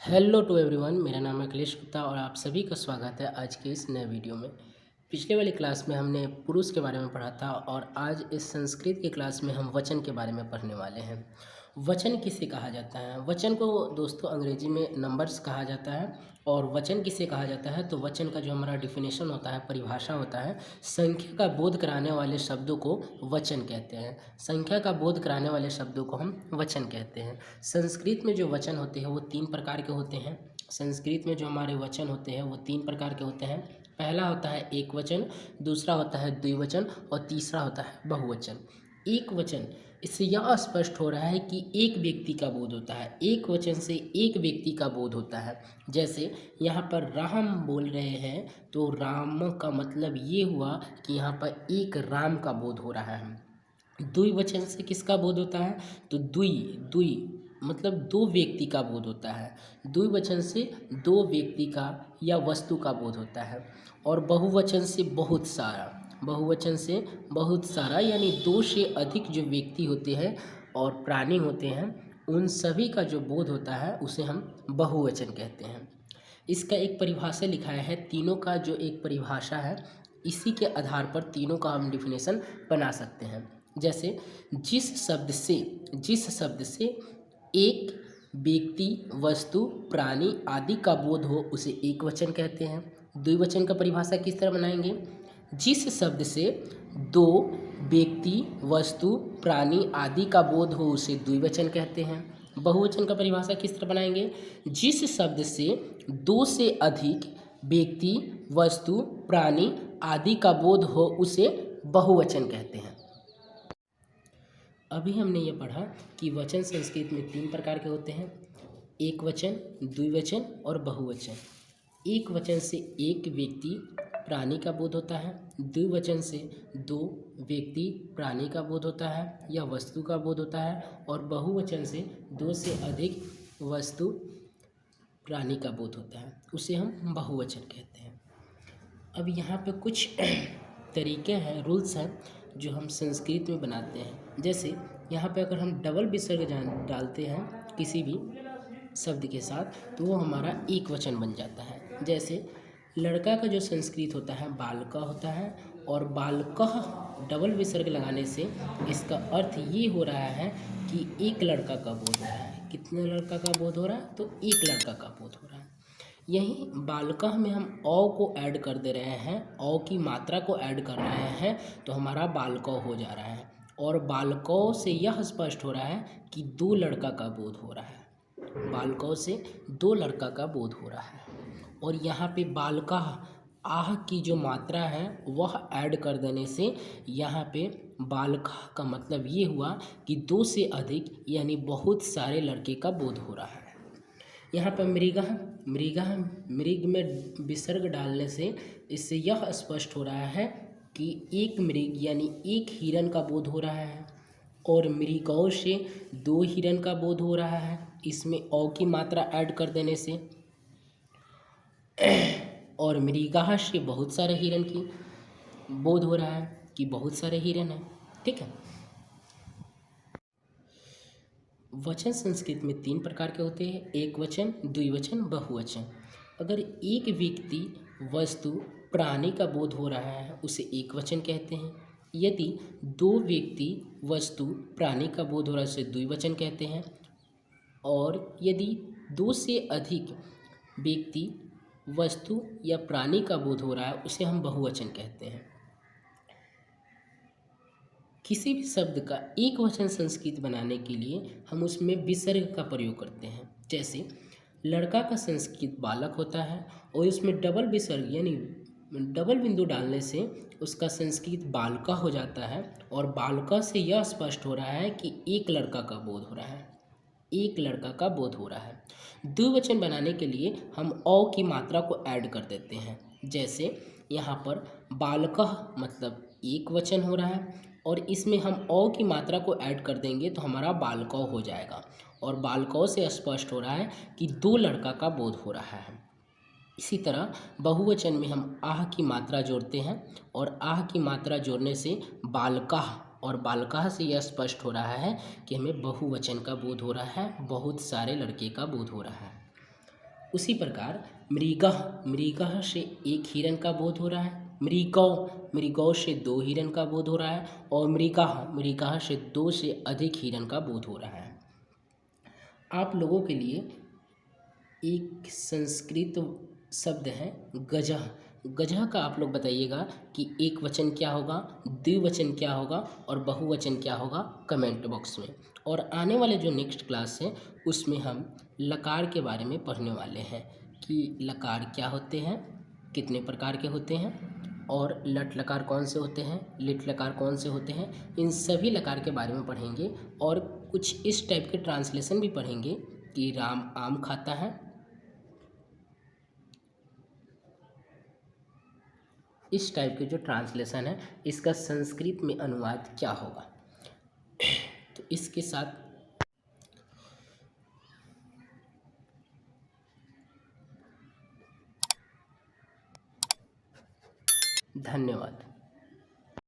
Hello to everyone, मेरा नाम है अखिलेश गुप्ता और आप सभी का स्वागत है आज के इस नए वीडियो में। पिछले वाली क्लास में हमने पुरुष के बारे में पढ़ा था और आज इस संस्कृत की क्लास में हम वचन के बारे में पढ़ने वाले हैं। वचन किसे कहा जाता है? वचन को दोस्तों अंग्रेजी में नंबर्स कहा जाता है। और वचन किसे कहा जाता है? तो वचन का जो हमारा डिफिनेशन होता है, परिभाषा होता है, संख्या का बोध कराने वाले शब्दों को वचन कहते हैं। संख्या का बोध कराने वाले शब्दों को हम वचन कहते हैं। संस्कृत में जो वचन होते हैं वो 3 प्रकार के होते हैं। संस्कृत में जो हमारे वचन होते हैं वो 3 प्रकार के होते हैं। पहला होता है एक वचन, दूसरा होता है द्विवचन और तीसरा होता है बहुवचन। एक वचन, इससे यह स्पष्ट हो रहा है कि एक व्यक्ति का बोध होता है। एक वचन से एक व्यक्ति का बोध होता है। जैसे यहाँ पर राम बोल रहे हैं तो राम का मतलब ये हुआ कि यहाँ पर एक राम का बोध हो रहा है। द्विवचन से किसका बोध होता है? तो द्वि मतलब दो व्यक्ति का बोध होता है। द्विवचन से दो व्यक्ति का या वस्तु का बोध होता है। और बहुवचन से बहुत सारा, बहुवचन से बहुत सारा यानी 2 से अधिक जो व्यक्ति होते हैं और प्राणी होते हैं उन सभी का जो बोध होता है उसे हम बहुवचन कहते हैं। इसका एक परिभाषा लिखाया है, तीनों का जो एक परिभाषा है इसी के आधार पर तीनों का हम डिफिनेशन बना सकते हैं। जैसे जिस शब्द से एक व्यक्ति, वस्तु, प्राणी आदि का बोध हो उसे एक वचन कहते हैं। द्विवचन का परिभाषा किस तरह बनाएंगे? जिस शब्द से 2 व्यक्ति, वस्तु, प्राणी आदि का बोध हो उसे द्विवचन कहते हैं। बहुवचन का परिभाषा किस तरह बनाएंगे? जिस शब्द से 2 से अधिक व्यक्ति, वस्तु, प्राणी आदि का बोध हो उसे बहुवचन कहते हैं। अभी हमने ये पढ़ा कि वचन संस्कृत में 3 प्रकार के होते हैं, एक वचन, द्विवचन और बहुवचन। एक वचन से एक व्यक्ति, प्राणी का बोध होता है। द्विवचन से 2 व्यक्ति, प्राणी का बोध होता है या वस्तु का बोध होता है। और बहुवचन से 2 से अधिक वस्तु, प्राणी का बोध होता है, उसे हम बहुवचन कहते हैं। अब यहाँ पे कुछ तरीके हैं, रूल्स हैं जो हम संस्कृत में बनाते हैं। जैसे यहाँ पे अगर हम डबल विसर्ग डालते हैं किसी भी शब्द के साथ तो वो हमारा एक वचन बन जाता है। जैसे लड़का का जो संस्कृत होता है बालका होता है और बालकः डबल विसर्ग लगाने से इसका अर्थ ये हो रहा है कि एक लड़का का बोध हो रहा है। कितने लड़का का बोध हो रहा है? तो एक लड़का का बोध हो रहा है। यहीं बालकः में हम औ को ऐड कर दे रहे हैं, औ की मात्रा को ऐड कर रहे हैं तो हमारा बालकौ हो जा रहा है। और बालकौ से यह स्पष्ट हो रहा है कि 2 लड़का का बोध हो रहा है। बालकौ से 2 लड़का का बोध हो रहा है। और यहाँ पे बालकः आह की जो मात्रा है वह ऐड कर देने से यहाँ पे बालकः का मतलब ये हुआ कि 2 से अधिक यानी बहुत सारे लड़के का बोध हो रहा है। यहाँ पर मृग में विसर्ग डालने से इससे यह स्पष्ट हो रहा है कि एक मृग यानी एक हिरन का बोध हो रहा है। और मृगौ से 2 हिरन का बोध हो रहा है, इसमें औ की मात्रा ऐड कर देने से। और मृगाः से बहुत सारे हिरन की बोध हो रहा है कि बहुत सारे हिरन हैं। ठीक है। वचन संस्कृत में 3 प्रकार के होते हैं, एक वचन, द्विवचन, बहुवचन। अगर एक व्यक्ति, वस्तु, प्राणी का बोध हो रहा है उसे एक वचन कहते हैं। यदि 2 व्यक्ति, वस्तु, प्राणी का बोध हो रहा है उसे द्विवचन कहते हैं। और यदि 2 से अधिक व्यक्ति, वस्तु या प्राणी का बोध हो रहा है उसे हम बहुवचन कहते हैं। किसी भी शब्द का एक वचन संस्कृत बनाने के लिए हम उसमें विसर्ग का प्रयोग करते हैं। जैसे लड़का का संस्कृत बालक होता है और उसमें डबल विसर्ग यानी डबल बिंदु डालने से उसका संस्कृत बालका हो जाता है। और बालका से यह स्पष्ट हो रहा है कि एक लड़का का बोध हो रहा है, एक लड़का का बोध हो रहा है। द्विवचन बनाने के लिए हम औ की मात्रा को ऐड कर देते हैं। जैसे यहाँ पर बालकः मतलब एक वचन हो रहा है और इसमें हम औ की मात्रा को ऐड कर देंगे तो हमारा बालकौ हो जाएगा। और बालकौ से स्पष्ट हो रहा है कि 2 लड़का का बोध हो रहा है। इसी तरह बहुवचन में हम आह की मात्रा जोड़ते हैं और आह की मात्रा जोड़ने से बालकाः, और बालकाः से यह स्पष्ट हो रहा है कि हमें बहुवचन का बोध हो रहा है, बहुत सारे लड़के का बोध हो रहा है। उसी प्रकार मृगः, मृगः से एक हिरन का बोध हो रहा है। मृगौ, मृगौ से दो हिरन का बोध हो रहा है। और मृगः, मृगः से दो से अधिक हिरन का बोध हो रहा है। आप लोगों के लिए एक संस्कृत शब्द है गजः। गजः का आप लोग बताइएगा कि एक वचन क्या होगा, द्विवचन क्या होगा और बहुवचन क्या होगा, कमेंट बॉक्स में। और आने वाले जो नेक्स्ट क्लास है उसमें हम लकार के बारे में पढ़ने वाले हैं कि लकार क्या होते हैं, कितने प्रकार के होते हैं और लट लकार कौन से होते हैं, लिट लकार कौन से होते हैं। इन सभी लकार के बारे में पढ़ेंगे और कुछ इस टाइप के ट्रांसलेशन भी पढ़ेंगे कि राम आम खाता है। इस टाइप के जो ट्रांसलेशन है इसका संस्कृत में अनुवाद क्या होगा। तो इसके साथ धन्यवाद।